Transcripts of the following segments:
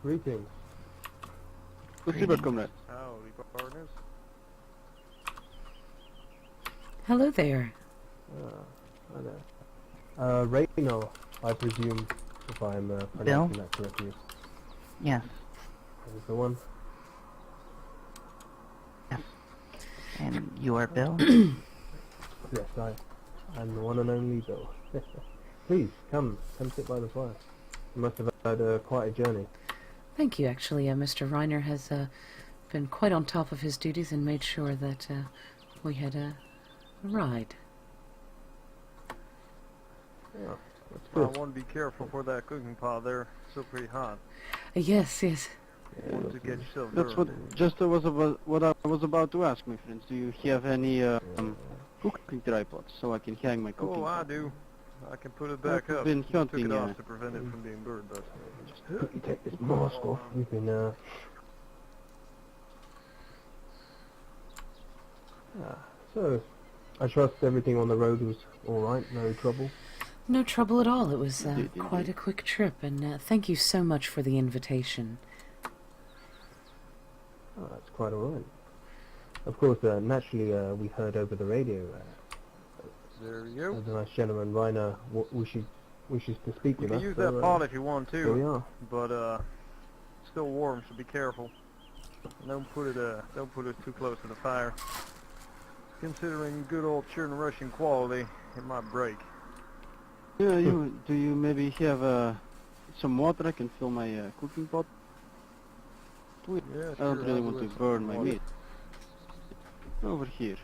Greetings. Goedemiddag, comrade. Howdy, partners. Hello there. Hi there. Rayno, I presume, if I'm pronouncing that correctly. Yes. That is the one. Yes. And you are Bill? Yes, I'm the one and only Bill. Please, come sit by the fire. You must have had quite a journey. Thank you. Actually, Mr. Reiner has been quite on top of his duties and made sure that we had a ride. Yeah, that's Well, good. I want to be careful for that cooking pot there. It's still pretty hot. Yes. Yeah, Want to get yourself That's what I was about to ask, my friends. Do you have any cooking tripods so I can hang my cooking Oh, I pot? do. I can put it back I've up. been Took hunting, it off to prevent it from being burned, but... Just quickly take this mask off. We've been So, I trust everything on the road was alright, no trouble? No trouble at all. It was Indeed, quite indeed. a quick trip, and thank you so much for the invitation. Oh, that's quite alright. Of course, naturally, we heard over the radio There we go. the nice gentleman, Reiner, wishes to speak You with can us. use so, that pot if you want here we to, are. but it's still warm, so be careful. Don't put it too close to the fire. Considering good old Chernarus quality, it might break. Yeah, do you maybe have some water I can fill my cooking pot with? Yeah, I don't sure, really I'll want do to it. burn my meat. Over here.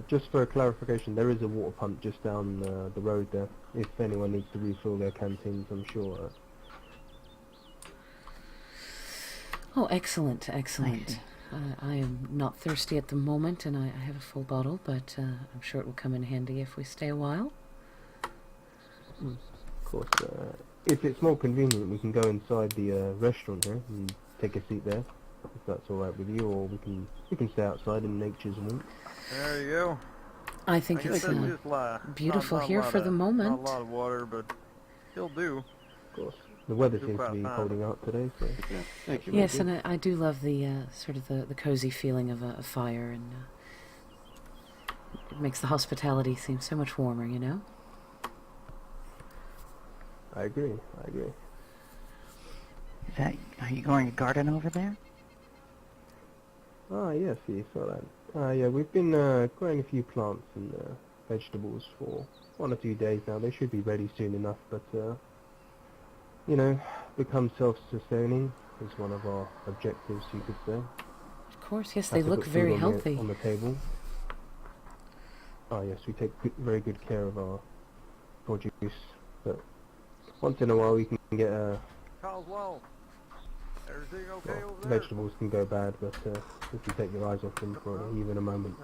Just for clarification, there is a water pump just down the road there. If anyone needs to refill their canteens, I'm sure. Oh, excellent. I am not thirsty at the moment, and I have a full bottle, but I'm sure it will come in handy if we stay a while. Of course, if it's more convenient, we can go inside the restaurant here and take a seat there, if that's all right with you, or we can stay outside in nature's warmth. There you go. I think I guess it's that's just lie. beautiful Not a here lot for the moment. Not a lot of water, but it'll do. Of course, the weather Do seems to quite be fine. holding out today, so Yeah, thank you. Yes, and I do love the sort of the cozy feeling of a fire, and it makes the hospitality seem so much warmer, you know? I agree. Are you growing a garden over there? Ah, yes, you saw that. Yeah, we've been growing a few plants and vegetables for 1 or 2 days now. They should be ready soon enough, but, become self-sustaining is one of our objectives, you could say. Of course, yes, Have they to look put food very on healthy. on the table. Yes, we take very good care of our produce, but once in a while we can get Coswell, everything okay over there? vegetables can go bad, but if you take your eyes off them for even a moment.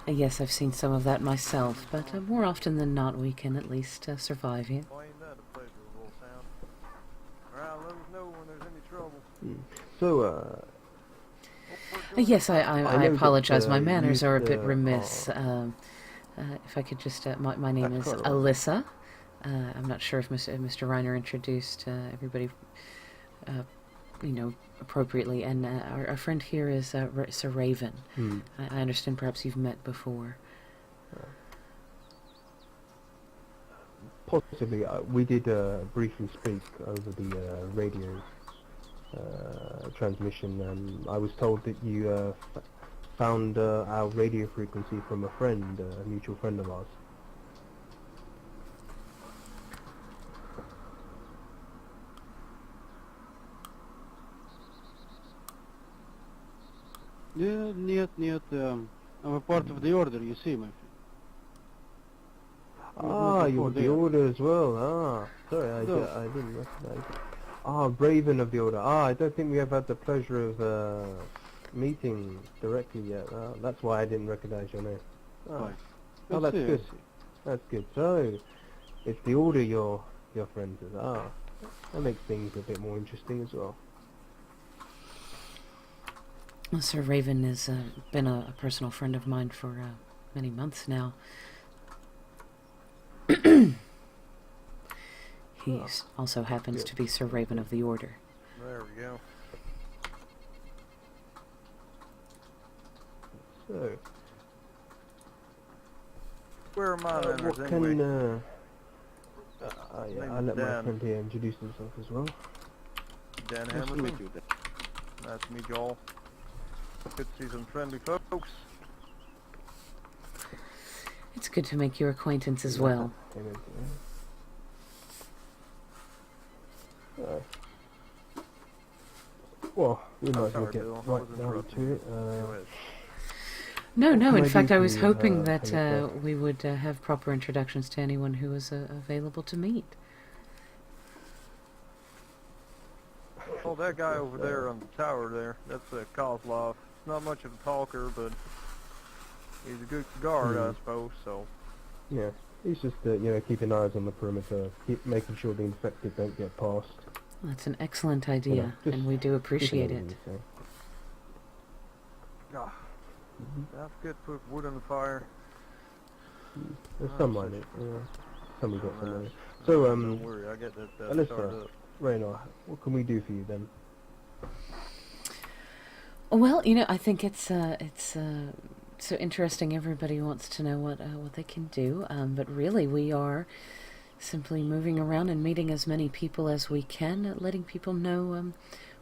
Yes, I've seen some of that myself, but more often than not we can at least survive here. Well, ain't that a pleasurable sound? Alright, let us know when there's any trouble. So, Yes, I know that, apologize. My you manners are a used bit to- remiss. If I could just... my name That's is quite all right. Alyssa. I'm not sure if Mr. Reiner introduced everybody, appropriately. And our friend here is Sir Raven. I understand perhaps you've met before. possibly, we did briefly speak over the radio transmission, and I was told that you found our radio frequency from a friend, a mutual friend of ours. Yeah, niet. I'm a part of the order, you see, my friend. Ah, you're the order as well. Ah, sorry, I didn't recognize it. Ah, Raven of the order. Ah, I don't think we have had the pleasure of meeting directly yet. That's why I didn't recognize your name. Ah. Fine. Oh, Let's that's see, good. let's see. That's good. So, it's the order your friend is. Ah, that makes things a bit more interesting as well. Well, Sir Raven has been a personal friend of mine for many months now. He also happens to be Sir Raven of the Order. There we go. So, Where are my members what anyway? can, yeah, I'll let my Dan. friend here introduce himself as well. Dan Nice to Hammerton. meet you. Dan. Nice to meet you all. Good to see some friendly folks. It's good to make your acquaintance as well. Well, we might as well sorry, get Bill, I right was down interrupting to it. Go ahead. No, no, What in can I fact do I for was you, hoping that Senator? we would have proper introductions to anyone who was available to meet. Oh, that guy over there on the tower there, that's Kozlov. He's not much of a talker, but he's a good guard, I suppose, so. Yeah, he's just, keeping eyes on the perimeter, keep making sure the infected don't get past. That's an excellent idea, just- and we do appreciate Just it. anything you Ah, don't forget to put wood on the fire. say. There's some on it, yeah. Some we got some on it. Uh, So, don't worry, I get that Alyssa. started up. Raynor, what can we do for you then? Well, I think it's so interesting. Everybody wants to know what they can do, but really we are simply moving around and meeting as many people as we can, letting people know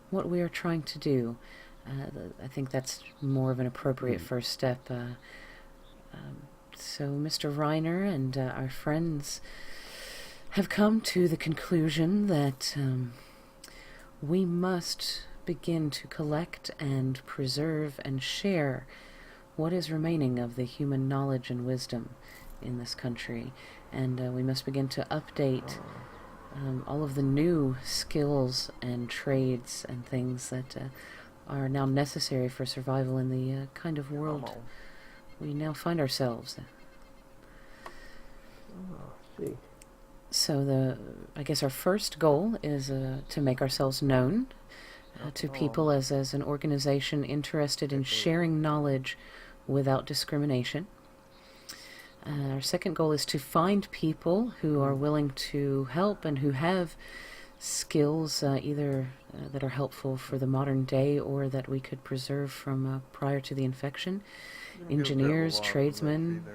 what we are trying to do. I think that's more of an appropriate first step. So Mr. Reiner and our friends have come to the conclusion that we must begin to collect and preserve and share what is remaining of the human knowledge and wisdom in this country. And we must begin to update all of the new skills and trades and things that are now necessary for survival in the kind of world we now find ourselves. See. So I guess our first goal is to make ourselves known to people as an organization interested in sharing knowledge without discrimination. Our second goal is to find people who are willing to help and who have skills either that are helpful for the modern day or that we could preserve from prior to the infection. Engineers, tradesmen,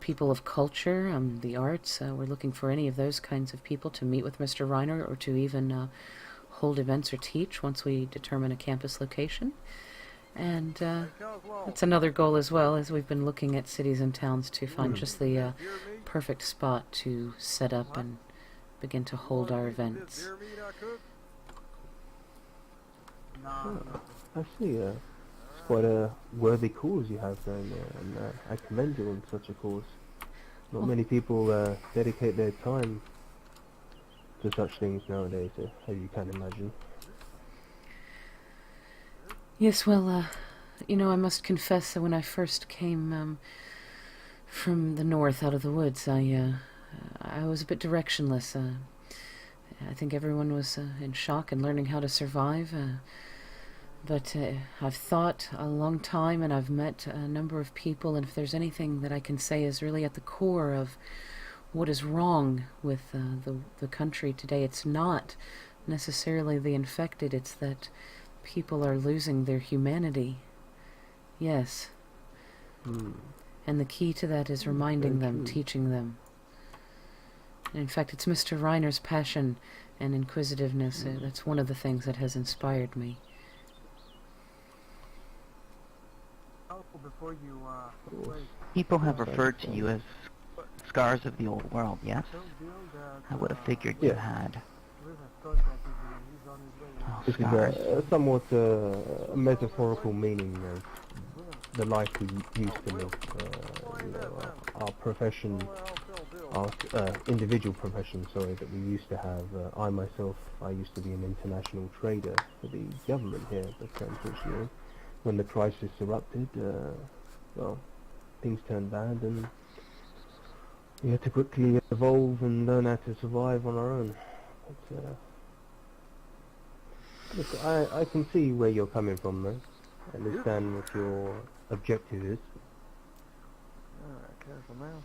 people of culture, the arts. We're looking for any of those kinds of people to meet with Mr. Reiner or to even hold events or teach once we determine a campus location. And that's another goal as well, as we've been looking at cities and towns to find just the perfect spot to set up and begin to hold our events. I see, it's quite a worthy cause you have going there, and I commend you on such a cause. Not many people dedicate their time to such things nowadays, as you can imagine. Yes, well, I must confess that when I first came from the north out of the woods, I was a bit directionless. I think everyone was in shock and learning how to survive. But I've thought a long time, and I've met a number of people, and if there's anything that I can say is really at the core of what is wrong with the country today, it's not necessarily the infected, it's that people are losing their humanity. Yes. And the key to that is reminding them, teaching them. And in fact, it's Mr. Reiner's passion and inquisitiveness. That's one of the things that has inspired me. People have referred to you as scars of the old world, yes? I would have figured you had. Oh, This is scars. a somewhat metaphorical meaning of the life we used to live. Our profession, our individual profession, that we used to have. I myself, I used to be an international trader for the government here, but unfortunately, when the crisis erupted, things turned bad, and we had to quickly evolve and learn how to survive on our own. But, look, I can see where you're coming from, though. I understand what your objective is. Alright, careful now.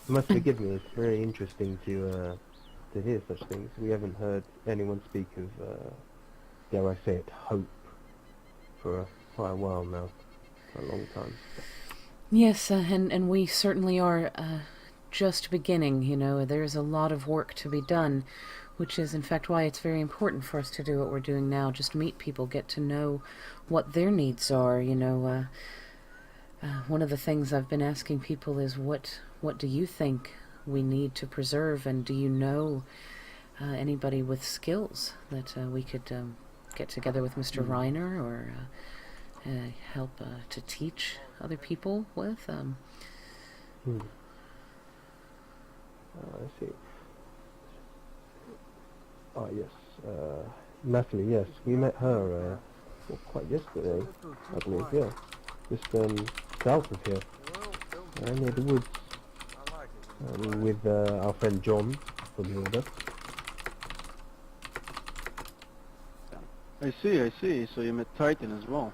You must forgive me. It's very interesting to hear such things. We haven't heard anyone speak of, dare I say it, hope for quite a while now, for a long time. Yes, and we certainly are just beginning, you know. There's a lot of work to be done, which is in fact why it's very important for us to do what we're doing now, just meet people, get to know what their needs are, you know. One of the things I've been asking people is what do you think we need to preserve, and do you know anybody with skills that we could get together with Mr. Reiner or help to teach other people with? I see. Oh, yes. Natalie, yes. We met her quite yesterday, I believe, yeah. Just south of here, near the woods, with our friend John from the Order. I see. So you met Titan as well.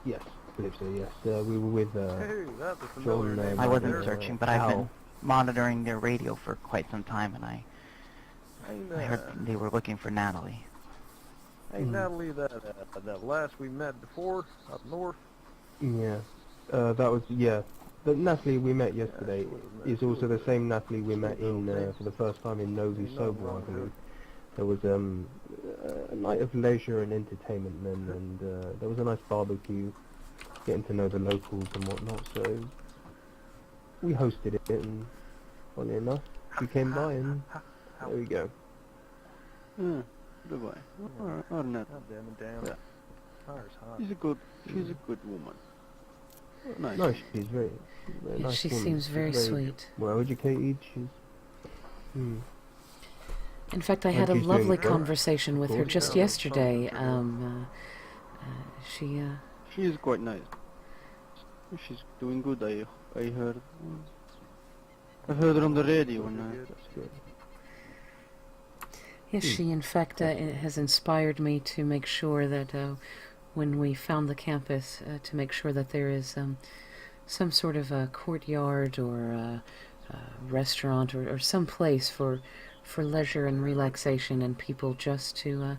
Yes, I believe so, yes. We were with Hey, that's a John. familiar name. I wasn't There. searching, but I've been monitoring their radio for quite some time, and I heard they were looking for Natalie. Hey, Natalie, that last we met before, up north. Yeah, that was, yeah. The Natalie we met yesterday is also the same Natalie we met in for the first time in Novi Sobor, I believe. There was a night of leisure and entertainment then, and there was a nice barbecue, getting to know the locals and whatnot, so we hosted it, and funny enough, she came by, and there we go. Yeah, goodbye. Or not. God damn it, damn. Yeah. Fire's hot. She's a good woman. Nice. No, she's very Yeah, nice she woman. seems She's very sweet. well educated. She's In fact, I had a lovely conversation with her just yesterday. She is quite nice. She's doing good. I heard. I heard her on the radio, and that's good. Yes, she in fact has inspired me to make sure that when we found the campus, to make sure that there is some sort of a courtyard or a restaurant or some place for leisure and relaxation and people just to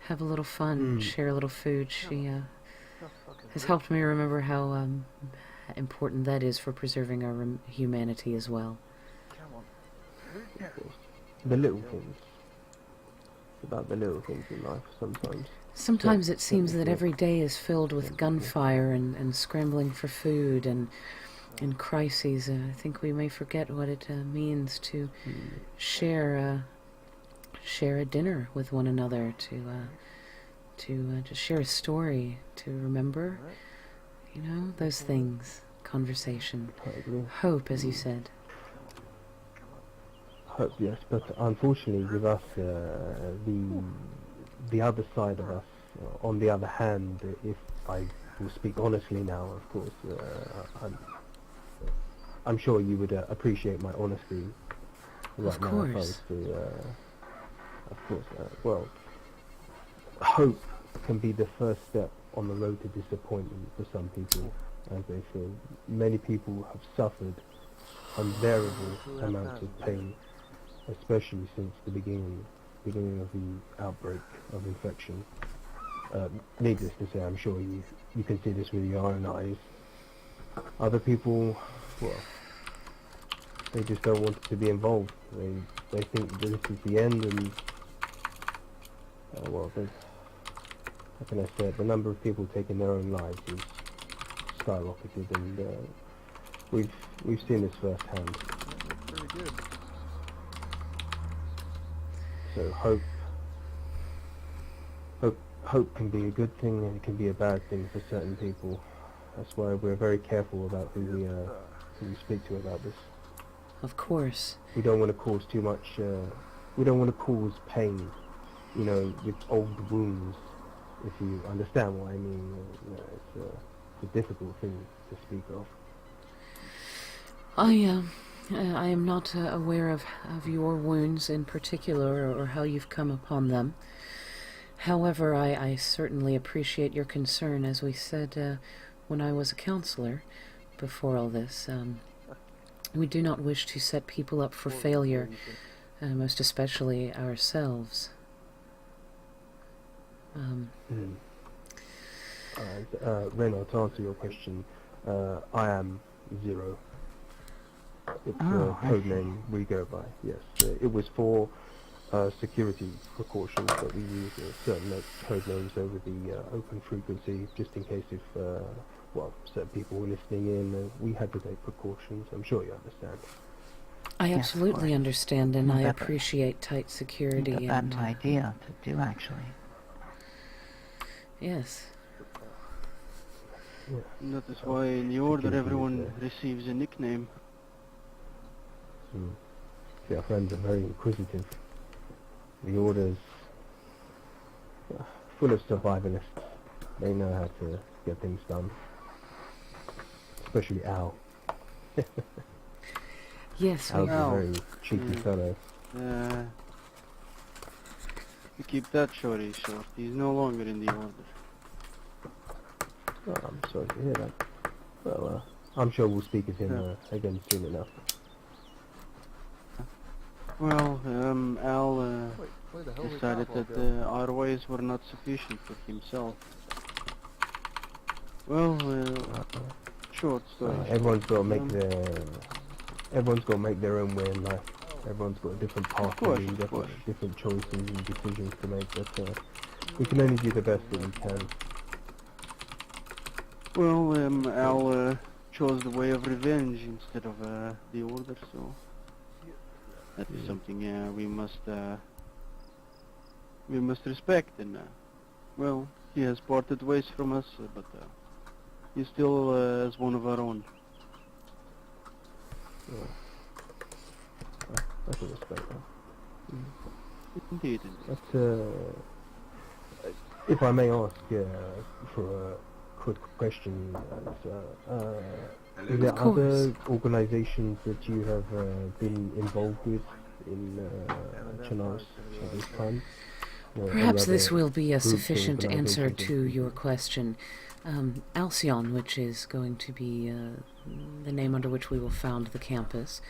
have a little fun, share a little food. She has helped me remember how important that is for preserving our humanity as well. The little things. It's about the little things in life sometimes. Sometimes it seems that every day is filled with gunfire and scrambling for food and crises. I think we may forget what it means to share a dinner with one another, to share a story, to remember, you know, those things. Conversation, hope, as you said. Hope, yes, but unfortunately with us, the other side of us, on the other hand, if I will speak honestly now, of course, I'm sure you would appreciate my honesty right now. Of course. Well, hope can be the first step on the road to disappointment for some people, as they feel. Many people have suffered unbearable amounts of pain, especially since the beginning of the outbreak of infection. Needless to say, I'm sure you can see this with your own eyes. Other people, well, they just don't want to be involved. They think this is the end, and well, how can I say it? The number of people taking their own lives is skyrocketed, and we've seen this firsthand. That's pretty good. So hope can be a good thing, and it can be a bad thing for certain people. That's why we're very careful about who we speak to about this. Of course. We don't want to cause too much. We don't want to cause pain, you know, with old wounds. If you understand what I mean, you know, it's a difficult thing to speak of. I am not aware of your wounds in particular or how you've come upon them. However, I certainly appreciate your concern. As we said when I was a counselor before all this, We do not wish to set people up for failure, most especially ourselves. Reynard, to answer your question, I am Zero. It's Oh, a code name we go by, yes. It was for security precautions that we use certain code names over the open frequency, just in case if, certain people were listening in, we had to take precautions. I'm sure you understand. I Yes, of absolutely course. understand, and I That- appreciate tight security. Not a And bad idea to do, actually. yes, Yeah. And that is why in the order Security is, everyone receives a nickname. See, our friends are very inquisitive. The Order's full of survivalists. They know how to get things done. Especially Al. yes, Al's we a Al. very cheeky fellow. We keep that shorty short. He's no longer in the order. Oh, I'm sorry to hear that. Well, I'm sure we'll speak of him again soon enough. Well, Al Where the hell did decided Pablo that go? our ways were not sufficient for himself. Well, short story. Everyone's got to make Um, everyone's got to make their own way in life. Everyone's got a different path to course, lead, of course. different choices and decisions to make. But we can only do the best that we can. Well, Al chose the way of revenge instead of the order, so that is something we must respect. And well, he has parted ways from us, but he still is one of our own. I can respect that. Indeed. But if I may ask for a quick question, are there Of course. other organisations that you have been involved with in Chernarus at this time? Or perhaps other this will be a groups or sufficient answer organisations to that your question. Alcyone, which is going to be the name under which we will found the campus,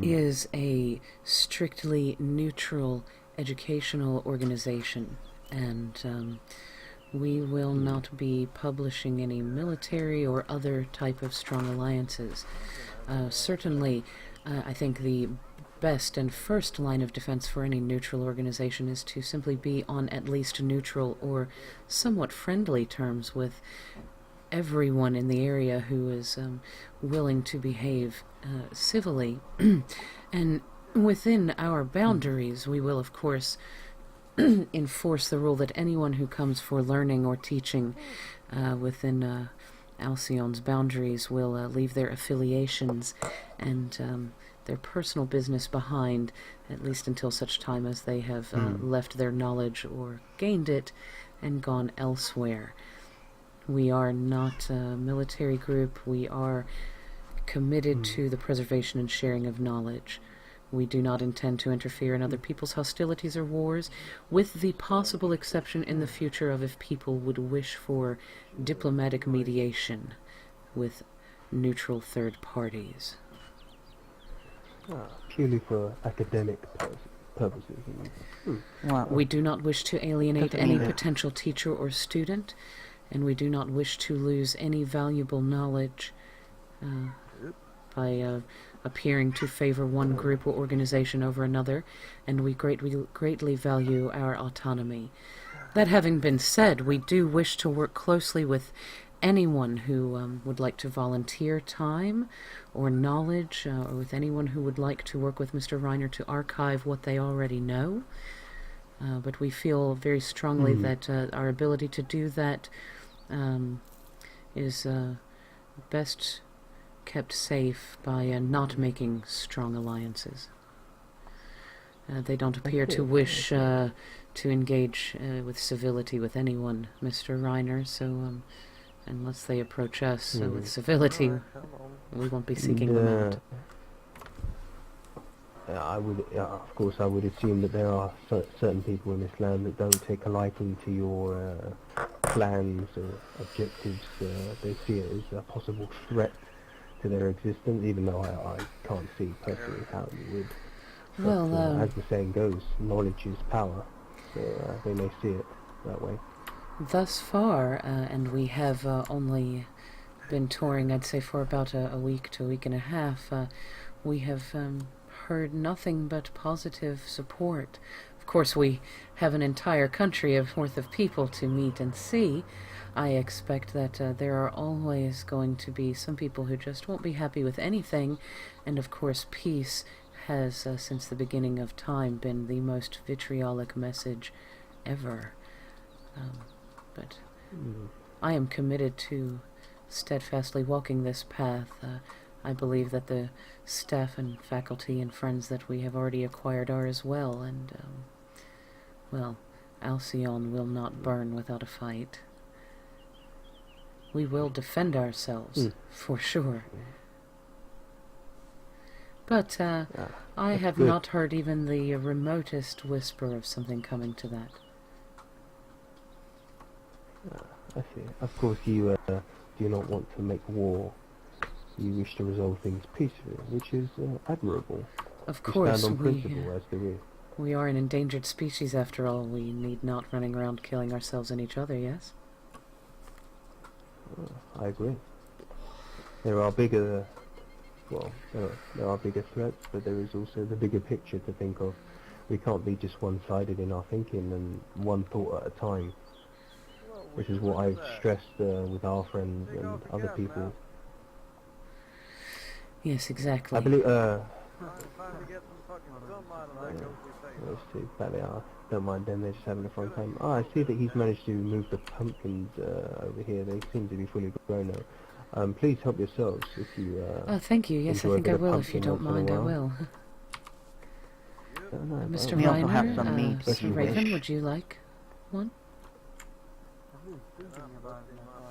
is a strictly neutral educational organization, and we will not be publishing any military or other type of strong alliances. Certainly, I think the best and first line of defense for any neutral organization is to simply be on at least neutral or somewhat friendly terms with everyone in the area who is willing to behave civilly. And within our boundaries, we will, of course, enforce the rule that anyone who comes for learning or teaching within Alcyone's boundaries will leave their affiliations and their personal business behind, at least until such time as they have left their knowledge or gained it and gone elsewhere. We are not a military group. We are committed to the preservation and sharing of knowledge. We do not intend to interfere in other people's hostilities or wars, with the possible exception in the future of if people would wish for diplomatic mediation with neutral third parties. purely for academic purposes. Well, We do not wish to alienate Doesn't any mean that- potential teacher or student, and we do not wish to lose any valuable knowledge by appearing to favor one group or organization over another, and we greatly value our autonomy. That having been said, we do wish to work closely with anyone who would like to volunteer time or knowledge, or with anyone who would like to work with Mr. Reiner to archive what they already know. But we feel very strongly that our ability to do that is best kept safe by not making strong alliances. They don't appear to wish to engage with civility with anyone, Mr. Reiner, so unless they approach us with civility, we won't be seeking them out. I would, of course, I would assume that there are certain people in this land that don't take a liking to your plans or objectives. They see it as a possible threat to their existence, even though I can't see personally how you would. But, Well, as the saying goes, knowledge is power, so they may see it that way. thus far, and we have only been touring, I'd say, for about a week to a week and a half, we have heard nothing but positive support. Of course, we have an entire country worth of people to meet and see. I expect that there are always going to be some people who just won't be happy with anything, and of course peace has, since the beginning of time, been the most vitriolic message ever. But I am committed to steadfastly walking this path. I believe that the staff and faculty and friends that we have already acquired are as well, and, well, Alcyone will not burn without a fight. We will defend ourselves, for sure. But I have not heard even the remotest whisper of something coming to that. I see. Of course, you do not want to make war. You wish to resolve things peacefully, which is admirable. Of course, stand on principle, as do we. We are an endangered species, after all. We need not running around killing ourselves and each other, yes? I agree. There are bigger, well, there are bigger threats, but there is also the bigger picture to think of. We can't be just one-sided in our thinking and one thought at a time. This is what I've stressed with our friends and other people. Yes, exactly. I believe, Time to get some fucking sunlight on that ghostly face. let's see, that they are. Don't mind them, they're just having a fun time. Ah, I see that he's managed to move the pumpkins over here. They seem to be fully grown now. Please help yourselves if you Oh, thank you. Yes, I enjoy a think bit I of will. If you pumpkin don't once in a mind, I while. will. No, Mr. We also have Reiner, some meat. If you Raven, wish. would you like one?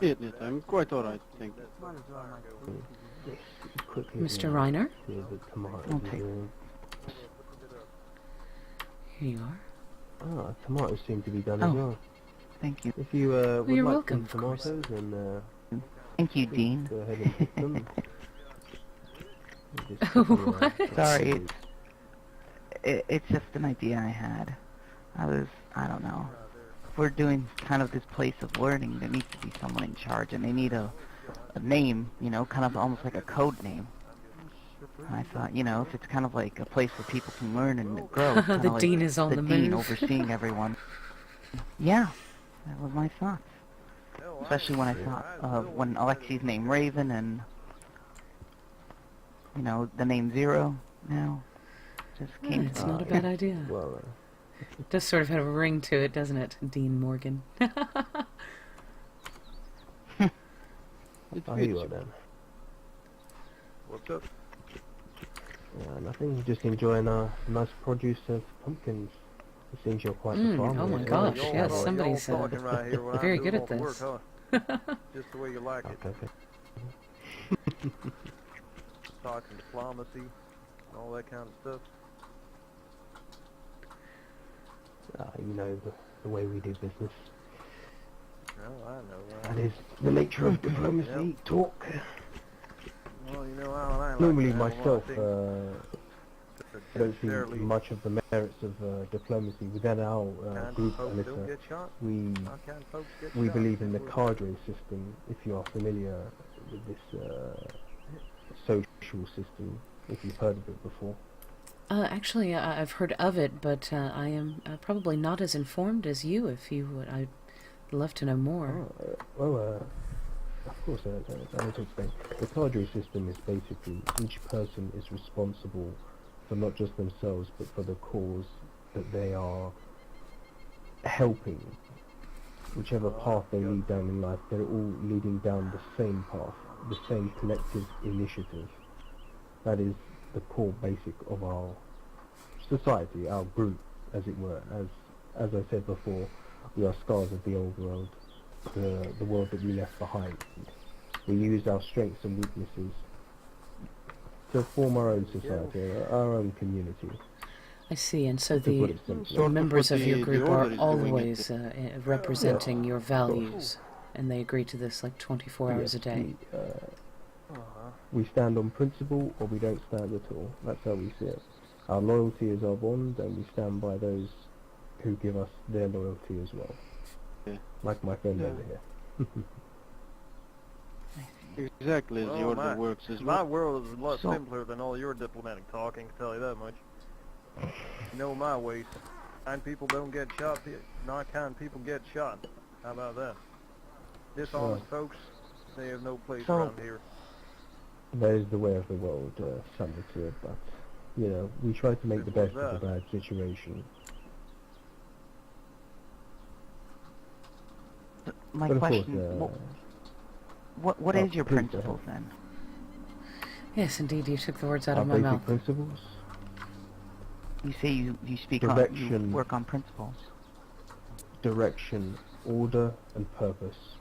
Yes, I'm quite alright, thank you. Yes, quickly. Mr. Reiner? Yeah, the tomatoes I'll is take- doing. Here you are. Ah, tomatoes seem to be done Oh. as well. Thank you. If you would you're like welcome, some of course. tomatoes, then Thank you, please Dean. go ahead and pick them. Just What? Sorry, it's just an idea I had. I don't know. If we're doing kind of this place of learning, there needs to be someone in charge, and they need a name, you know, kind of almost like a code name. And I thought, you know, if it's kind of like a place where people can learn and grow, The kind of like dean is on the dean move. overseeing everyone. Yeah, that was my thoughts. Especially when I thought of when Alexi's name Raven and, you know, the name Zero now just Yeah, came it's to not a bad idea. well, It does sort of have a ring to it, doesn't it, Dean Morgan? here you are then. What's up? Nothing, just enjoying a nice produce of pumpkins. It seems you're quite the farmer. oh my as gosh, well. yes, Y'all somebody's, talking right here when I'm very doing good all at the work, this. huh? Just the way you like it. Okay. Talking diplomacy and all that kind of stuff. You know the way we do business. Oh, I know. That is the nature of diplomacy. Yep. Talk. Well, you know, I like Normally to have a lot myself, of things I don't see necessarily much of the merits of diplomacy within our kind group, folks and don't get shot. we Our kind folks get we shot. believe in the cadre system. If you are familiar with this social system, if you've heard of it before. Actually, I've heard of it, but I am probably not as informed as you. If you would, I'd love to know more. Of course, I need to explain. The cadre system is basically each person is responsible for not just themselves, but for the cause that they are helping. Whichever path they lead down in life, they're all leading down the same path, the same collective initiative. That is the core basic of our society, our group, as it were. As I said before, we are scars of the old world, the world that we left behind. We used our strengths and weaknesses to form our own society, our own community. I see, and so To put the it simply. Sort of members what of your the group order are is doing always representing your values, and they agree to this like 24 hours a day. We stand on principle or we don't stand at all. That's how we see it. Our loyalty is our bond, and we stand by those who give us their loyalty as well. Yeah. Like my friend Yeah. over here. Exactly, as the Well, order works as my well. world is a lot So- simpler than all your diplomatic talk, I can tell you that much. You know my ways. Kind people don't get shot, not kind people get shot. How about that? Dishonest folks, they have no place So- around here. That is the way of the world, something to it, but, you know, we try to make the Simple best as of the that. bad situation. My But of course, question, what oh, is your please go ahead. principles then? Yes, indeed, you took the words out our of my basic mouth. principles, You say you speak on, you Direction. work on principles. direction, order, and purpose.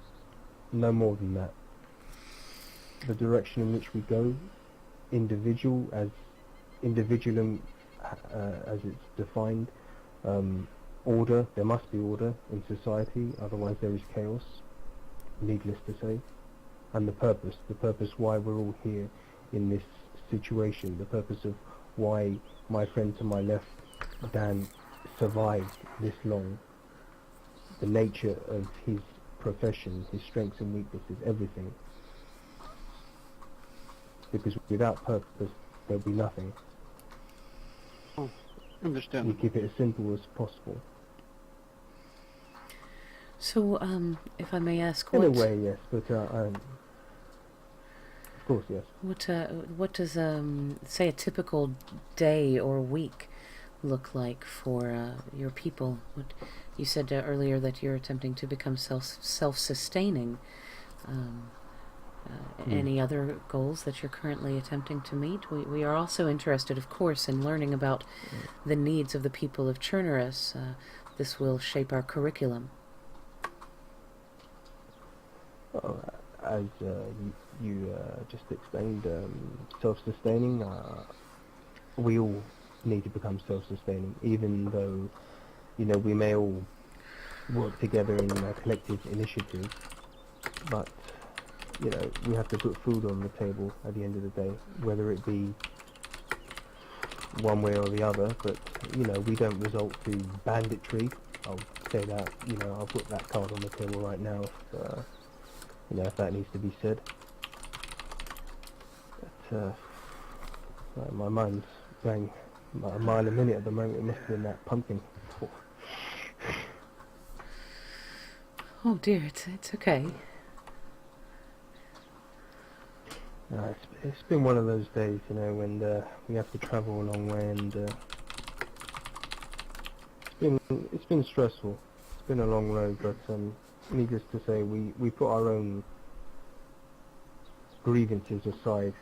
No more than that. The direction in which we go, individualism as it's defined, order, there must be order in society, otherwise there is chaos, needless to say. And the purpose why we're all here in this situation, the purpose of why my friend to my left, Dan, survived this long, the nature of his profession, his strengths and weaknesses, everything. Because without purpose, there'll be nothing. We Understandable. keep it as simple as possible. So, if I may ask, In a what way, yes, but of course, yes. what does say a typical day or week look like for your people? What you said earlier that you're attempting to become self-sustaining. Any other goals that you're currently attempting to meet? We are also interested, of course, in learning about the needs of the people of Chernarus. This will shape our curriculum. Well, as you just explained, self-sustaining, we all need to become self-sustaining, even though, you know, we may all work together in a collective initiative, but, you know, we have to put food on the table at the end of the day, whether it be one way or the other, but, you know, we don't resort to banditry. I'll say that, you know, I'll put that card on the table right now, you know, if that needs to be said. But, my mind's going a mile a minute at the moment. It must have been that pumpkin. Oh dear, it's okay. It's been one of those days, you know, when we have to travel a long way, and it's been stressful. It's been a long road, but needless to say, we put our own grievances aside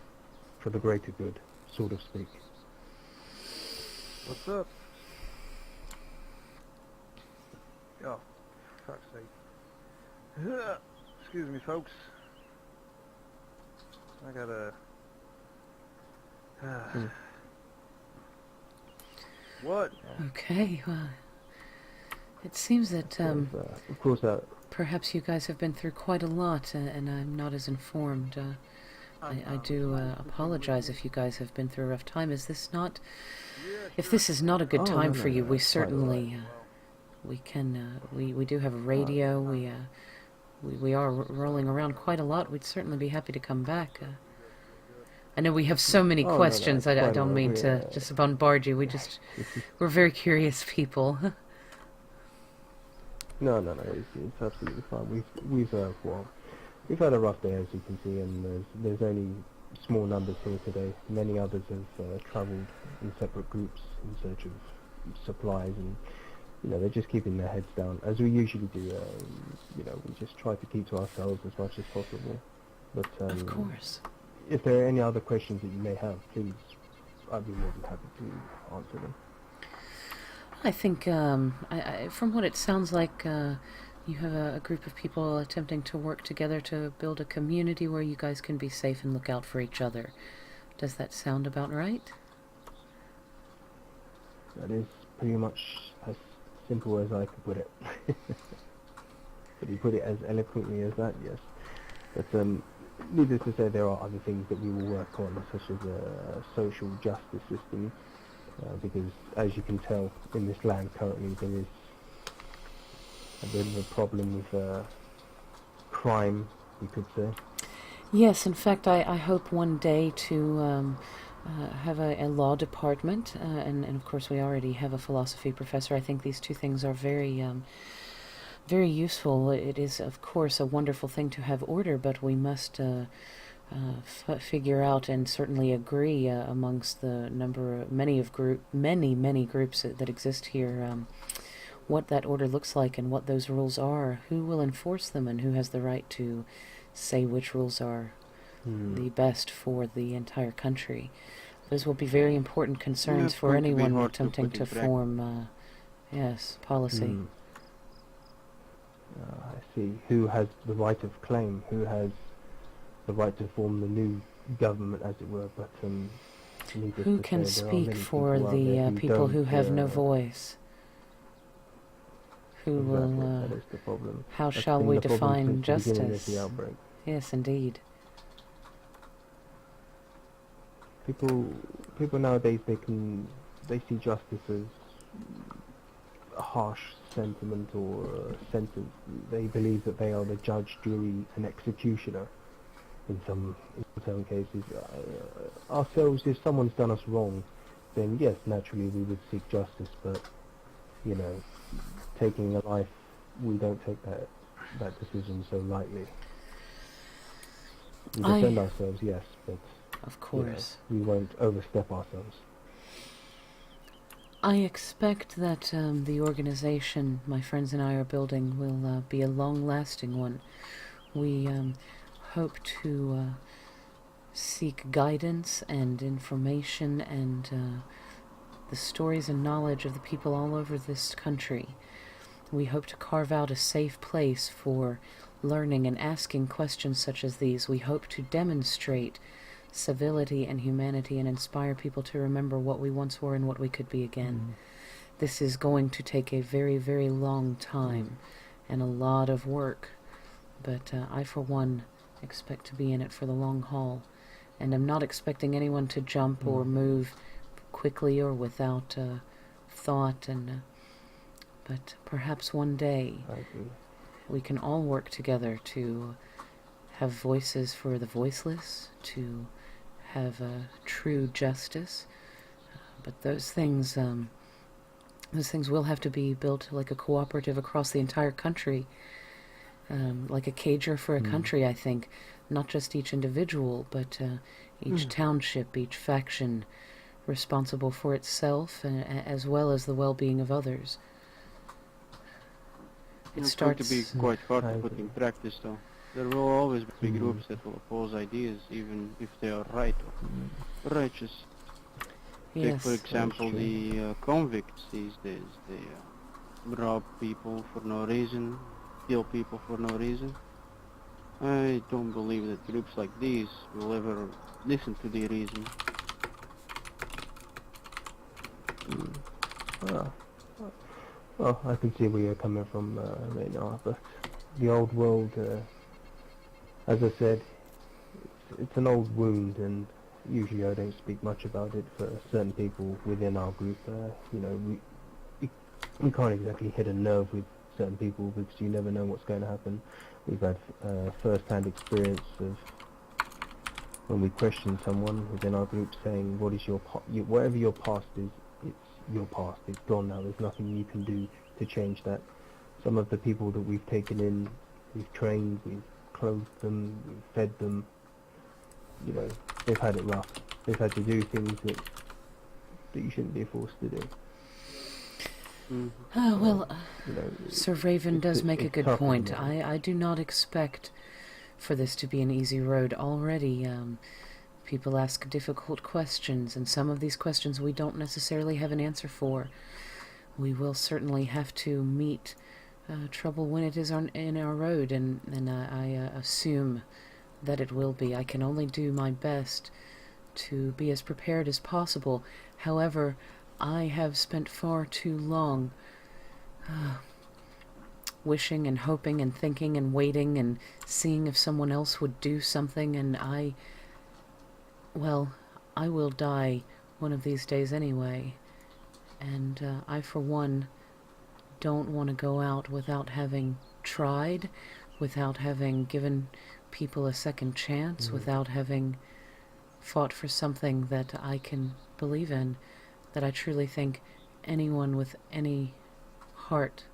for the greater good, so to speak. What's up? Oh, fuck's sake. Excuse me, folks. I gotta... What? Okay, well, it seems that Of course, perhaps you guys have been through quite a lot, and I'm not as informed. I do apologize if you guys have been through a rough time. Is this not... If this is not a good time for you, we it's quite certainly... we can... we do have a radio. We are rolling around quite a lot. We'd certainly be happy to come back. I know we have so many no, questions. it's I quite don't all mean right. to just bombard you. We're very curious people. No, it's absolutely fine. We've had a rough day, as you can see, and there's only small numbers here today. Many others have travelled in separate groups in search of supplies, and you know, they're just keeping their heads down, as we usually do. You know, we just try to keep to ourselves as much as possible. But Of course. if there are any other questions that you may have, please, I'd be more than happy to answer them. I think, from what it sounds like, you have a group of people attempting to work together to build a community where you guys can be safe and look out for each other. Does that sound about right? That is pretty much as simple as I could put it. But you put it as eloquently as that, yes. But needless to say, there are other things that we will work on, such as a social justice system, because as you can tell, in this land currently there is a bit of a problem with crime, you could say. Yes, in fact, I hope one day to have a law department, and of course we already have a philosophy professor. I think these two things are very useful. It is, of course, a wonderful thing to have order, but we must figure out and certainly agree amongst the many groups that exist here, what that order looks like and what those rules are, who will enforce them, and who has the right to say which rules are the best for the entire country. Those will be very important concerns for anyone attempting to form, policy. I see. Who has the right of claim? Who has the right to form the new government, as it were? But who can speak for the people who have no voice? Who will? That is the problem. How shall we define justice? The outbreak. Yes, indeed. People nowadays, they see justice as a harsh sentiment or a sentence. They believe that they are the judge, jury, and executioner. In some cases, ourselves, if someone's done us wrong, then yes, naturally we would seek justice. But taking a life, we don't take that decision so lightly. We defend ourselves, yes, but of course we won't overstep ourselves. I expect that the organization my friends and I are building will be a long-lasting one. We hope to seek guidance and information and the stories and knowledge of the people all over this country. We hope to carve out a safe place for learning and asking questions such as these. We hope to demonstrate civility and humanity and inspire people to remember what we once were and what we could be again. This is going to take a very, very long time and a lot of work, but I, for one, expect to be in it for the long haul, and I'm not expecting anyone to jump or move quickly or without thought, but perhaps one day we can all work together to have voices for the voiceless, to have true justice, but those things will have to be built like a cooperative across the entire country, like a cager for a country, I think, not just each individual, but each township, each faction responsible for itself as well as the well-being of others. It's going to be quite hard to put in practice, though. There will always be groups that will oppose ideas, even if they are right or righteous. Yes, Take, for example, the convicts these days. They rob people for no reason, kill people for no reason. I don't believe that groups like these will ever listen to the reason. Well, I can see where you're coming from right now, but the old world, as I said, it's an old wound, and usually I don't speak much about it for certain people within our group. We can't exactly hit a nerve with certain people because you never know what's going to happen. We've had first-hand experience of when we question someone within our group saying, "What is your whatever your past is, it's your past. It's gone now. There's nothing you can do to change that." Some of the people that we've taken in, we've trained, we've clothed them, we've fed them. They've had it rough. They've had to do things that you shouldn't be forced to do. Sir Raven does make a good point. I do not expect for this to be an easy road. Already, people ask difficult questions, and some of these questions we don't necessarily have an answer for. We will certainly have to meet trouble when it is in our road, and I assume that it will be. I can only do my best to be as prepared as possible. However, I have spent far too long wishing and hoping and thinking and waiting and seeing if someone else would do something, and well, I will die one of these days anyway, and I, for one, don't want to go out without having tried, without having given people a second chance, without having fought for something that I can believe in, that I truly think anyone with any heart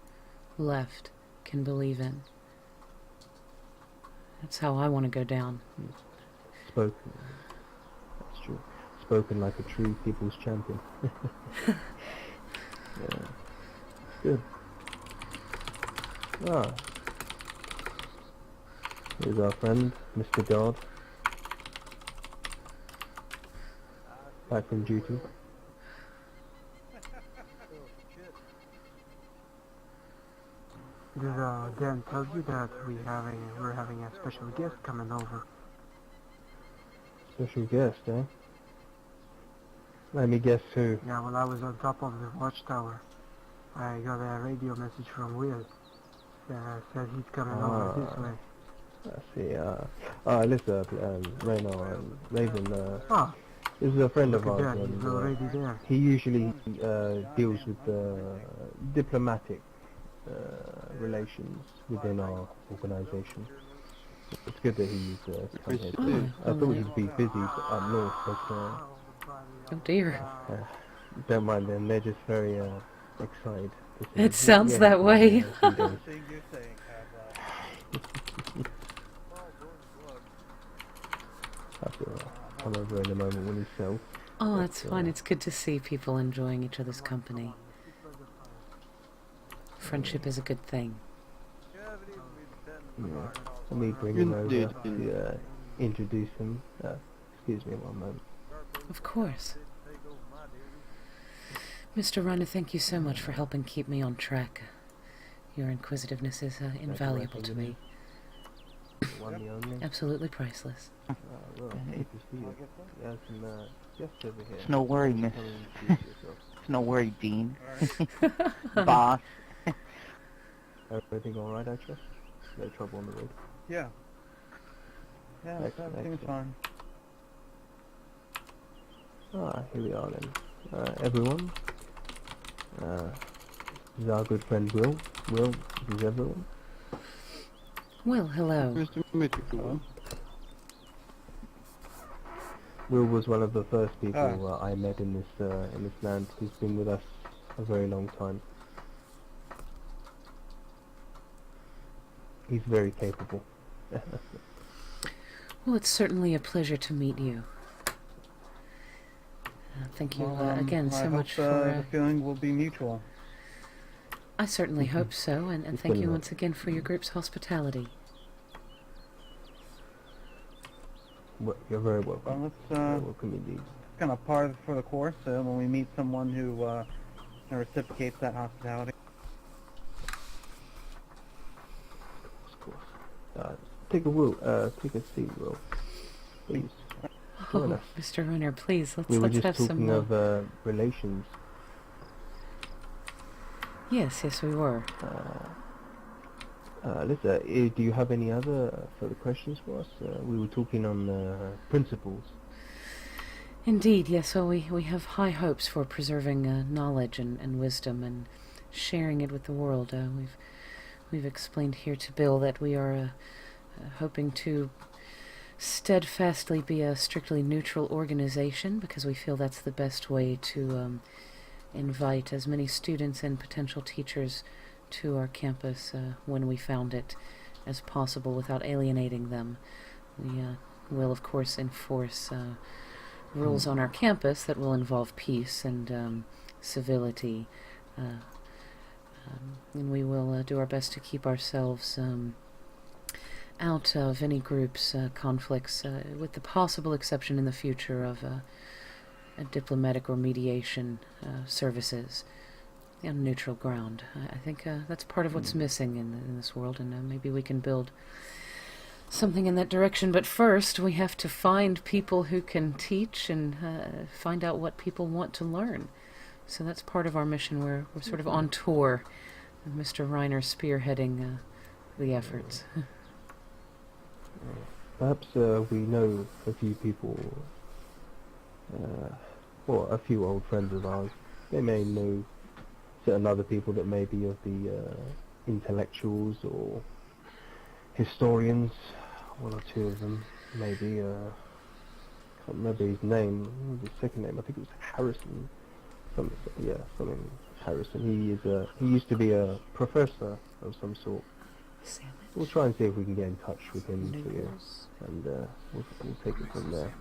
left can believe in. That's how I want to go down. Spoken. That's true. Spoken like a true people's champion. Yeah. Good. Ah. Here's our friend, Mr. Dodd. Back from duty. Did Dan tell you that we're having a special guest coming over? Special guest, eh? Let me guess who. Yeah, well, I was on top of the watchtower. I got a radio message from Will. Said he's coming over this way. I see. Listen, Reno and Raven, this is a friend of Look at ours, that, he's and already there. he usually deals with diplomatic relations within our organisation. It's good that he's come here too. I thought he'd be busy up north, but Oh dear. don't mind them, they're just very excited. to see It him. sounds Yeah, that way. he does. Have to come over in a moment when he's settled. Oh, that's fine. It's good to see people enjoying each other's company. Friendship is a good thing. Yeah. Let me bring him over Indeed. to introduce him. Excuse me one moment. Of course. Mr. Runner, thank you so much for helping keep me on track. Your inquisitiveness is invaluable to me. The one and only. Absolutely priceless. Well, good to see you. You have some guests over here. It's no worry, miss. Come and introduce yourself. It's no worry, Dean. Boss. Everything alright, I trust? No trouble on the road? Yeah. Yeah, Excellent, everything's excellent. fine. Here we are then. Everyone. This is our good friend Will. Will, this is everyone. Well, hello. Mr. Mythical. Will was one of the first people I met in this land. He's been with us a very long time. He's very capable. Well, it's certainly a pleasure to meet you. Thank you again so much for... the feeling will be mutual. I certainly hope so, and It's thank been you a- once again for your group's hospitality. You're very welcome. Well, Very it's welcome indeed. kind of par for the course when we meet someone who reciprocates that hospitality. Of course. Take a seat, Will. Please. Join Oh, us. Mr. Runner, please, We were let's just have some... talking of relations. Yes, we were. Listen, do you have any other further questions for us? We were talking on principles. Indeed, yes. Well, we have high hopes for preserving knowledge and wisdom and sharing it with the world. We've explained here to Bill that we are hoping to steadfastly be a strictly neutral organization because we feel that's the best way to invite as many students and potential teachers to our campus when we found it as possible without alienating them. We will, of course, enforce rules on our campus that will involve peace and civility, and we will do our best to keep ourselves out of any groups, conflicts, with the possible exception in the future of a diplomatic or mediation services on neutral ground. I think that's part of what's missing in this world, and maybe we can build something in that direction. But first, we have to find people who can teach and find out what people want to learn. So that's part of our mission. We're sort of on tour Mr. Reiner spearheading the efforts. Perhaps we know a few people, or a few old friends of ours. They may know certain other people that may be of the intellectuals or historians. One or two of them, maybe. Can't remember his name. His second name, I think it was Harrison. Something Harrison. He used to be a professor of some sort. We'll try and see if we can get in touch with him for you, and we'll take it from there.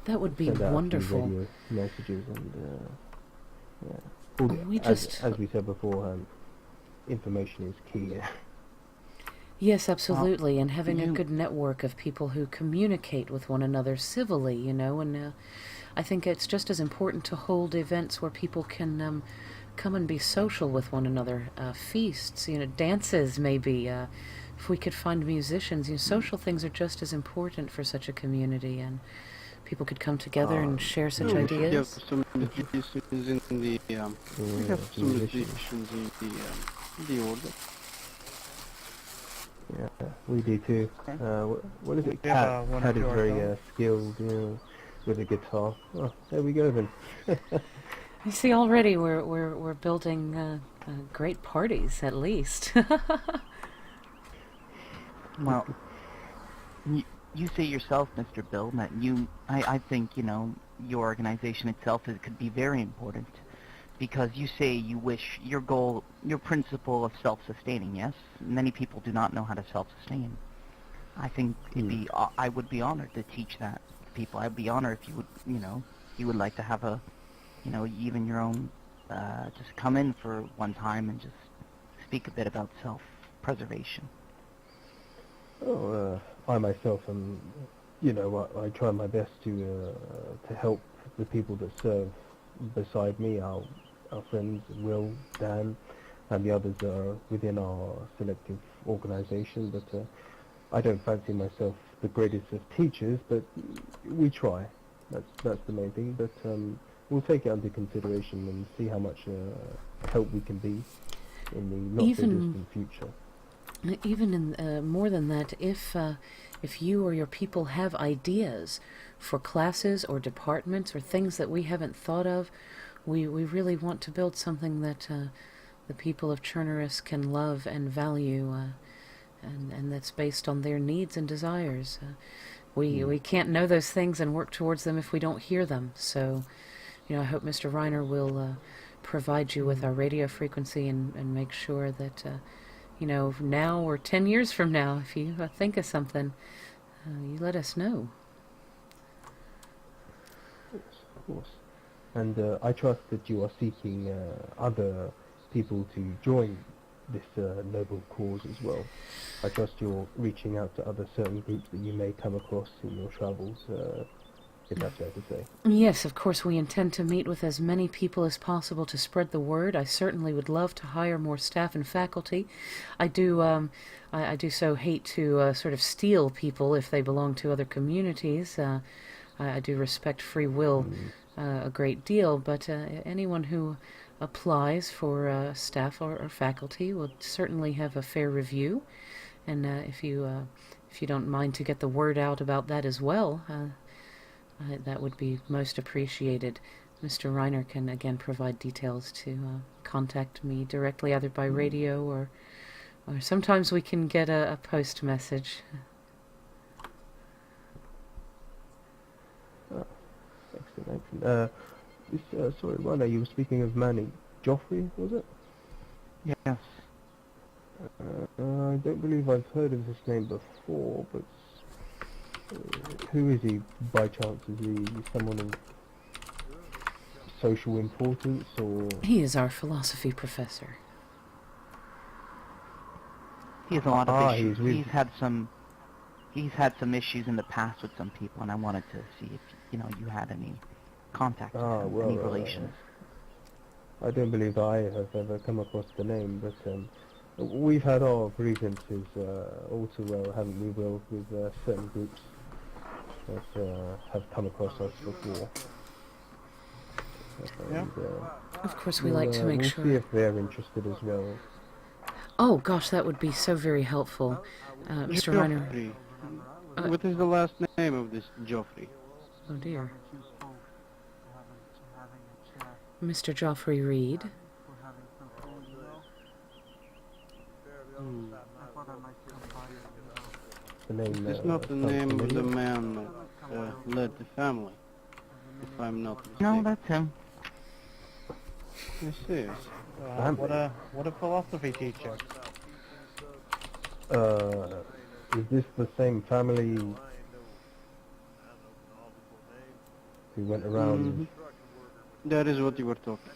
That would be Send out wonderful. a few radio messages and as we said beforehand, information is key. Yes, absolutely, and having a good network of people who communicate with one another civilly, you know, and I think it's just as important to hold events where people can come and be social with one another, feasts, you know, dances maybe, if we could find musicians, you know, social things are just as important for such a community, and people could come together and share such ideas. We have some musicians in the the order. Yeah, we do too. What is it? Yeah, Cat is very skilled, you know, with a guitar. Oh, there we go then. You see, already we're building great parties, at least. Well, you say yourself, Mr. Bill, that I think, you know, your organization itself could be very important, because you say you wish your goal, your principle of self-sustaining, yes? Many people do not know how to self-sustain. I think I would be honored to teach that to people. I'd be honored if you would, you know, you would like to have a, you know, even your own, just come in for one time and just speak a bit about self-preservation. Oh, I myself am, you know, I try my best to help the people that serve beside me, our friends Will, Dan, and the others are within our selective organisation. But I don't fancy myself the greatest of teachers, but we try. That's the main thing. But we'll take it under consideration and see how much help we can be in the not so distant future. Even in more than that, if you or your people have ideas for classes or departments or things that we haven't thought of, we really want to build something that the people of Chernarus can love and value, and that's based on their needs and desires. We can't know those things and work towards them if we don't hear them. So, you know, I hope Mr. Reiner will provide you with our radio frequency and make sure that you know, now or 10 years from now, if you think of something, you let us know. Of course. And I trust that you are seeking other people to join this noble cause as well. I trust you're reaching out to other certain groups that you may come across in your travels, if that's fair to say. Yes, of course, we intend to meet with as many people as possible to spread the word. I certainly would love to hire more staff and faculty. I do so hate to sort of steal people if they belong to other communities. I do respect free will a great deal, but anyone who applies for staff or faculty will certainly have a fair review. And if you don't mind to get the word out about that as well, that would be most appreciated. Mr. Reiner can again provide details to contact me directly, either by radio or sometimes we can get a post message. Excellent. Sorry, Reiner, you were speaking of Manny Joffrey, was it? Yes. I don't believe I've heard of this name before, but who is he by chance? Is he someone of social importance, or...? He is our philosophy professor. He has a lot of issues. He's had some issues in the past with some people, and I wanted to see if, you know, you had any contact with him, any relations. I don't believe I have ever come across the name, but we've had our grievances all too well, haven't we, Will, with certain groups that have come across us before. And, Of course, we like to make we'll sure. see if they're interested as well. Oh gosh, that would be so very helpful, Mr. Reiner. Joffrey. What is the last name of this Joffrey? Oh dear, Haven't you spoke? Having a chat. Mr. Joffrey Reed. We're having some phone, you know? Hmm. I thought I might come by and, The name, It's not the sounds name of the familiar. man that led the family, if I'm not No, mistaken. that's him. Yes, yes. What a philosophy teacher. Is this the same family who went around? That is what you were talking.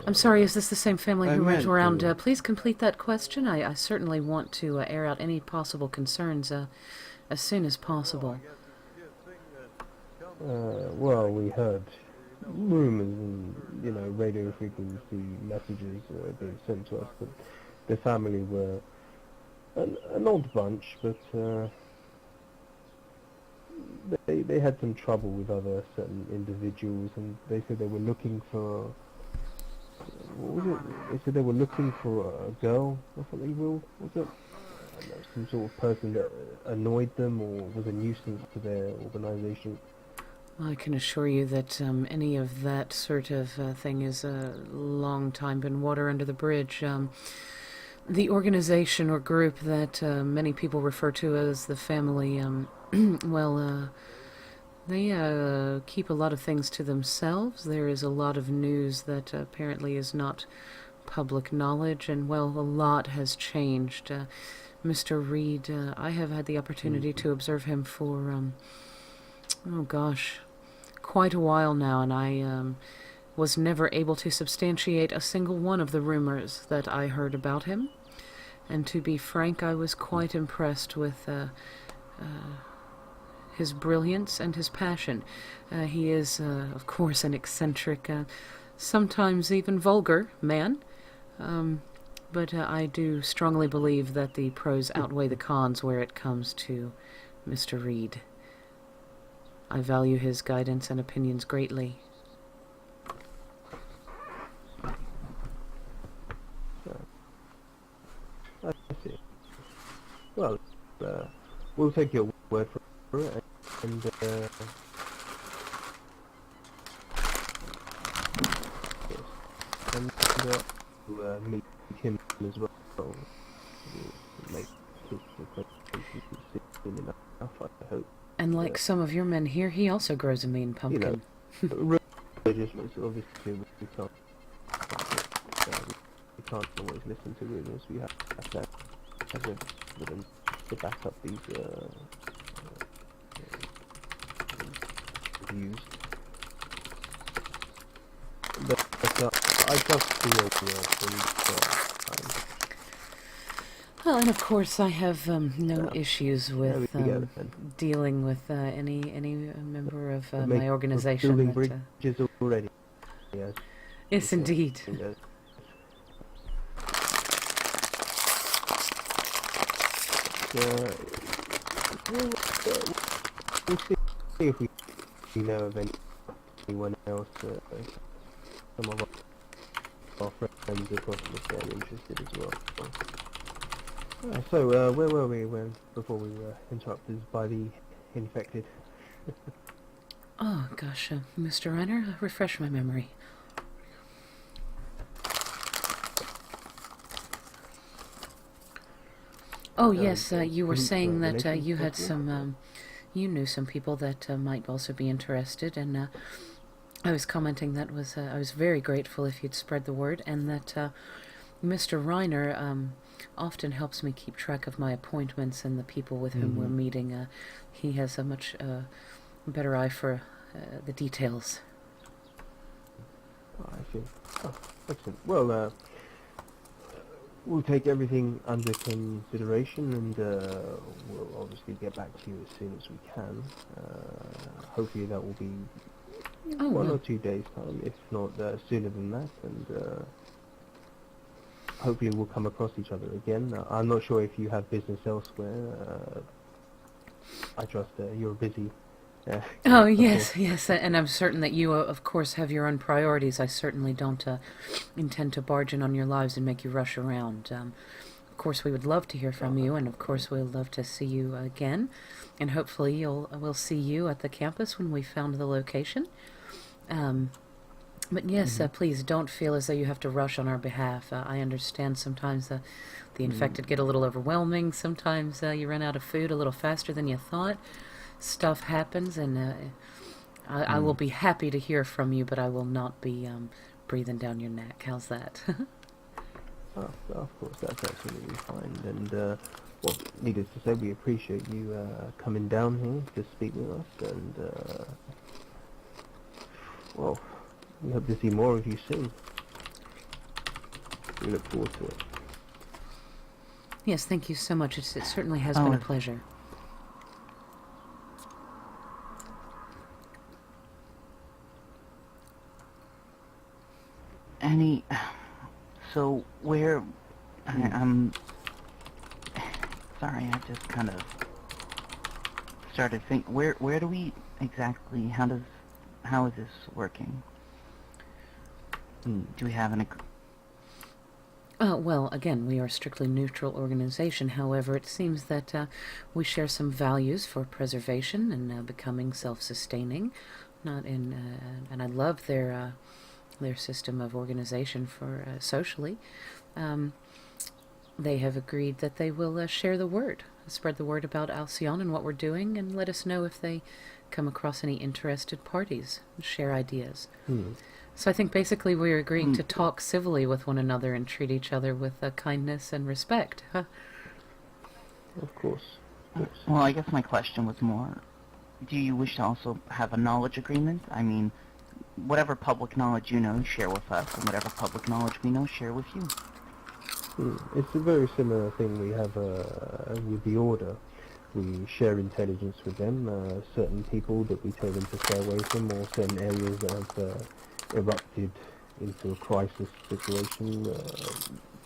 I'm sorry, is this the same family I who went meant around? to. Please complete that question. I certainly want to air out any possible concerns as soon as possible. Well, we heard rumors and, radio frequency messages being sent to us that the family were an odd bunch, but they had some trouble with other certain individuals, and they said they were looking for, what was it? They said they were looking for a girl or something, Will, was it? I don't know, some sort of person that annoyed them or was a nuisance to their organisation. I can assure you that any of that sort of thing is a long time been water under the bridge. The organization or group that many people refer to as the family, they keep a lot of things to themselves. There is a lot of news that apparently is not public knowledge, and a lot has changed. Mr. Reed, I have had the opportunity to observe him for, quite a while now, and I was never able to substantiate a single one of the rumors that I heard about him. And to be frank, I was quite impressed with his brilliance and his passion. He is, of course, an eccentric, sometimes even vulgar man. But I do strongly believe that the pros outweigh the cons where it comes to Mr. Reed. I value his guidance and opinions greatly. I see. Well, we'll take your word for it, and yes. And we'll meet him as well. We'll make his acquaintance soon enough, I hope. And like some of your men here, he also grows a mean pumpkin. Religious, obviously, we can't always listen to rumors. We have to have evidence to back up these views. But I just feel Well, and of course, I have no Yeah. issues with There we go, then. dealing with any member of we're my organization. building That, bridges already. Yes. yes, indeed. Yes. We'll see if we know of anyone else, some of our friends across the are interested as well. So, where were we before we were interrupted by the infected? Oh gosh, Mr. Reiner, refresh my memory. Oh yes, you were saying that you had some, you knew some people that might also be interested, and I was commenting that I was very grateful if you'd spread the word, and that Mr. Reiner often helps me keep track of my appointments and the people with whom we're meeting. He has a much better eye for the details. Oh, I see. Oh, excellent. Well, we'll take everything under consideration, and we'll obviously get back to you as soon as we can. Hopefully that will be one or 2 days' time, if not sooner than that, and hopefully we'll come across each other again. I'm not sure if you have business elsewhere. I trust you're a busy Oh, of yes, course. yes, and I'm certain that you, of course, have your own priorities. I certainly don't intend to barge in on your lives and make you rush around. Of course, we would love to hear from you, and of course, we would love to see you again. And hopefully, we'll see you at the campus when we found the location. But yes, please don't feel as though you have to rush on our behalf. I understand sometimes the infected get a little overwhelming. Sometimes you run out of food a little faster than you thought. Stuff happens, and I will be happy to hear from you, but I will not be breathing down your neck. How's that? Of course, that's absolutely fine. And, well, needless to say, we appreciate you coming down here to speak with us. And, well, we hope to see more of you soon. We look forward to it. Yes, thank you so much. It certainly has been a pleasure. So where, I'm sorry, I just kind of started thinking, where do we exactly, how is this working? Do we have an Well, again, we are a strictly neutral organization. However, it seems that we share some values for preservation and becoming self-sustaining. And I love their system of organization for socially. They have agreed that they will share the word, spread the word about Alcyone and what we're doing, and let us know if they come across any interested parties, share ideas. So I think basically we're agreeing to talk civilly with one another and treat each other with kindness and respect. Huh? Of course. Well, I guess my question was more, do you wish to also have a knowledge agreement? I mean, whatever public knowledge you know, share with us, and whatever public knowledge we know, share with you. It's a very similar thing we have with the Order. We share intelligence with them, certain people that we tell them to stay away from, or certain areas that have erupted into a crisis situation,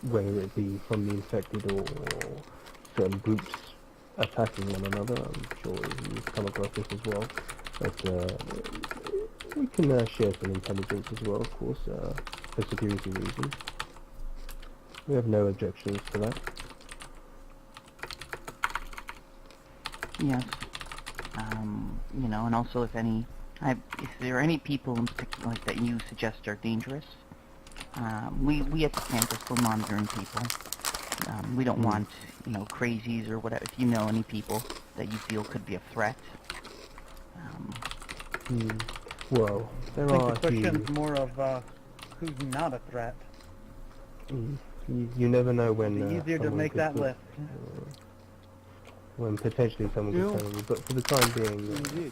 whether it be from the infected or certain groups attacking one another. I'm sure you've come across this as well. But we can share some intelligence as well, of course, for security reasons. We have no objections to that. Yes. You know, and also if there are any people in particular that you suggest are dangerous, we at the campus, we're monitoring people. We don't want, crazies or whatever. If you know any people that you feel could be a threat. Well, there I think are the question's more of who's not a threat. You never know when It'd be easier to make that list. When potentially someone could tell you, but for the time being,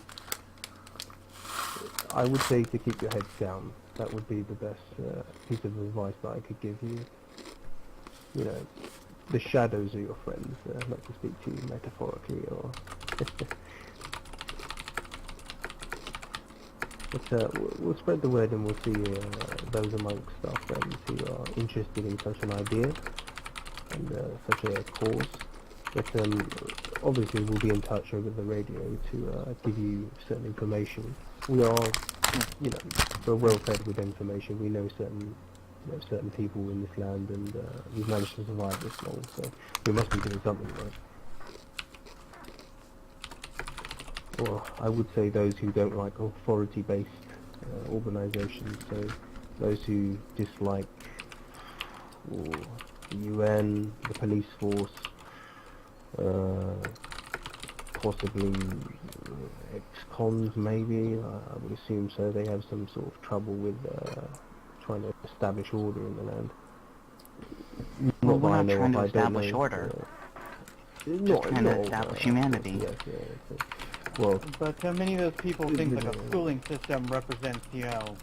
I would say to keep your head down. That would be the best piece of advice that I could give you. You know, the shadows are your friends, not to speak to you metaphorically or... But we'll spread the word and we'll see those amongst our friends who are interested in such an idea and such a cause. But obviously we'll be in touch over the radio to give you certain information. We are, we're well fed with information. We know certain people in this land, and we've managed to survive this long, so we must be doing something right. Or I would say those who don't like authority-based organisations, so those who dislike the UN, the police force, possibly ex-cons maybe, I would assume so. They have some sort of trouble with trying to establish order in the land. Well, we're not trying to establish order. Just trying to establish humanity. Yes, well, but many of those people think like a schooling system represents,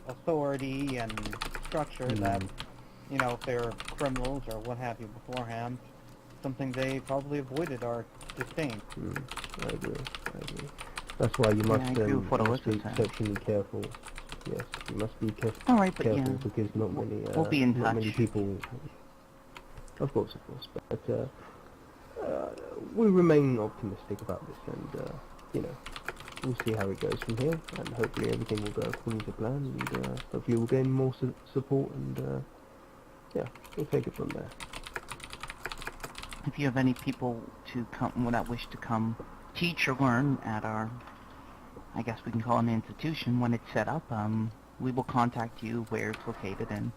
authority and structure that, if they're criminals or what have you beforehand, something they probably avoided or disdained. I agree. That's why you must be exceptionally careful. Yes, you must be careful because not many people... Of course, but we remain optimistic about this, and we'll see how it goes from here, and hopefully everything will go according to plan, and hopefully we'll gain more support, and yeah, we'll take it from there. If you have any people to come that wish to come teach or learn at our, I guess we can call it an institution when it's set up, we will contact you where it's located, and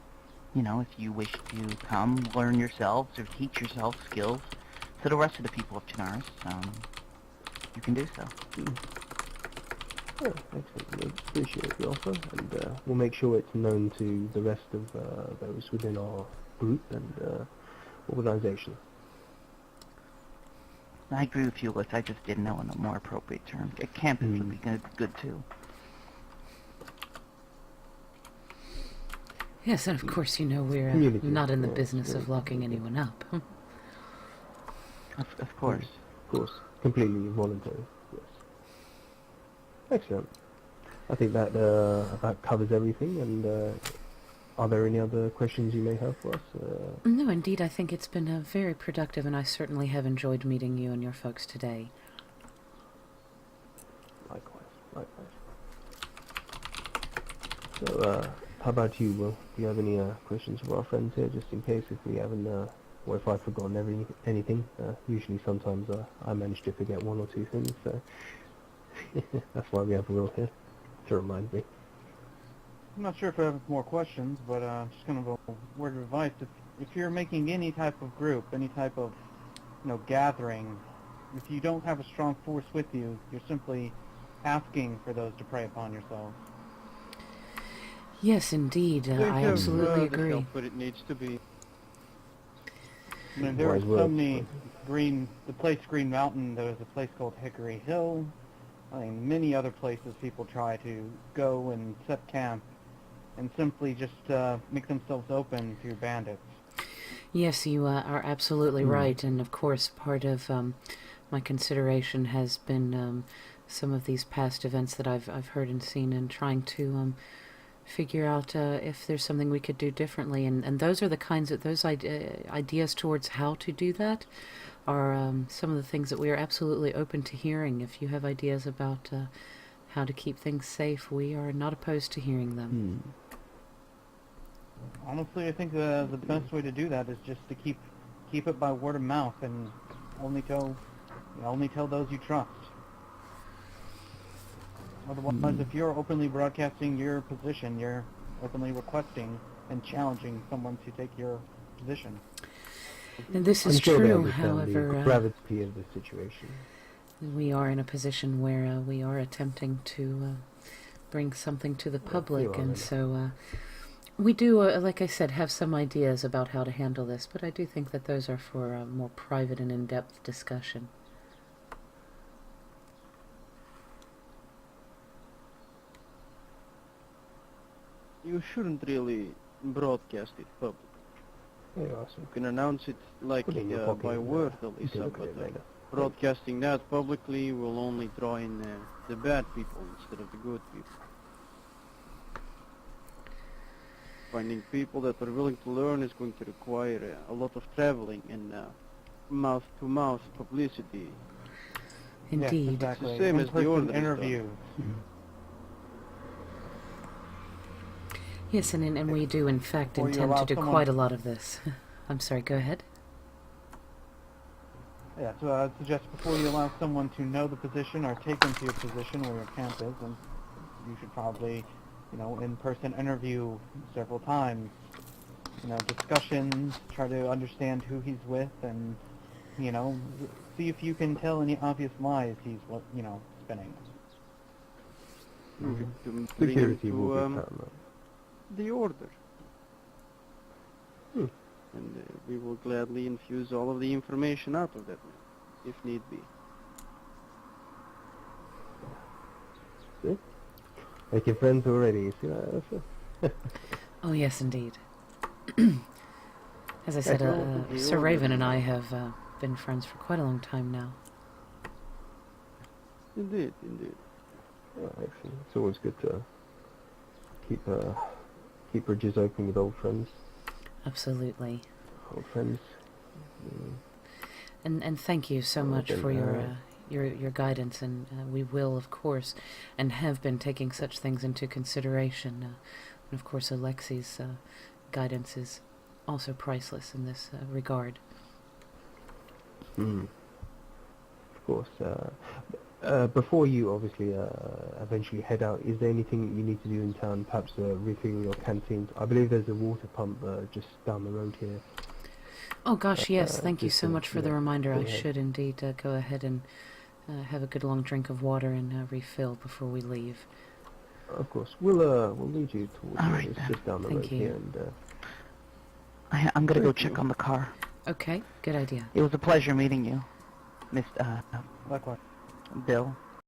you know, if you wish to come learn yourselves or teach yourselves skills to the rest of the people of Chernarus, you can do so. Yeah, excellent. We appreciate the offer, and we'll make sure it's known to the rest of those within our group and organisation. I agree with you, Liz. I just didn't know in a more appropriate term. Campus would be good too. Yes, and of course, you know, we're not in the business of locking anyone up. Of course. Of course. Completely voluntary, yes. Excellent. I think that about covers everything, and are there any other questions you may have for us? No, indeed, I think it's been very productive, and I certainly have enjoyed meeting you and your folks today. Likewise. So, how about you, Will? Do you have any questions for our friends here, just in case if we haven't, or if I've forgotten anything? Usually, sometimes I manage to forget one or two things, so that's why we have Will here, to remind me. I'm not sure if I have more questions, but just kind of a word of advice. If you're making any type of group, any type of gathering, if you don't have a strong force with you, you're simply asking for those to prey upon yourselves. Yes, indeed. I absolutely agree. But it needs to be. I mean, there are so many the place Green Mountain, there was a place called Hickory Hill. I mean, many other places people try to go and set camp and simply just make themselves open to bandits. Yes, you are absolutely right, and of course part of my consideration has been some of these past events that I've heard and seen, and trying to figure out if there's something we could do differently, and those are the kinds of ideas towards how to do that are some of the things that we are absolutely open to hearing. If you have ideas about how to keep things safe, we are not opposed to hearing them. Honestly, I think the best way to do that is just to keep it by word of mouth, and only tell those you trust. Otherwise, if you're openly broadcasting your position, you're openly requesting and challenging someone to take your position. And this is true, however, the gravity of the situation. We are in a position where we are attempting to bring something to the public, and so we do, like I said, have some ideas about how to handle this, but I do think that those are for a more private and in-depth discussion. You shouldn't really broadcast it publicly. Yeah, awesome. You can announce it like by word, Alyssa, but broadcasting that publicly will only draw in the bad people instead of the good people. Finding people that are willing to learn is going to require a lot of traveling and mouth-to-mouth publicity. Indeed. Yes, exactly. It's the same as the order interviews. Yes, and we do, in fact, intend to do quite a lot of this. I'm sorry, go ahead. Yeah, so I'd suggest before you allow someone to know the position or take them to your position where your camp is, and you should probably, in-person interview several times. Discussions, try to understand who he's with, and, see if you can tell any obvious lies he's, spinning. To bring Security him will be to paramount. the order. And we will gladly infuse all of the information out of that man, if need be. See? Making friends already, you see that? Oh, yes, indeed. As I said, Sir Raven and I have been friends for quite a long time now. Indeed. Oh, excellent. It's always good to keep bridges open with old friends. Absolutely. Old friends. And thank you so much for your guidance, and we will, of course, and have been taking such things into consideration. And of course, Alexi's guidance is also priceless in this regard. Of course. Before you obviously eventually head out, is there anything you need to do in town? Perhaps refill your canteens. I believe there's a water pump just down the road here. Oh gosh, yes. Thank you just so much for the reminder. go I ahead. should indeed go ahead and have a good long drink of water and refill before we leave. Of course, we'll lead you towards All it. right, It's then. just down the Thank road you. here, and I'm gonna go Thank check you. on the car. Okay, good idea. It was a pleasure meeting you, Miss Likewise. Bill.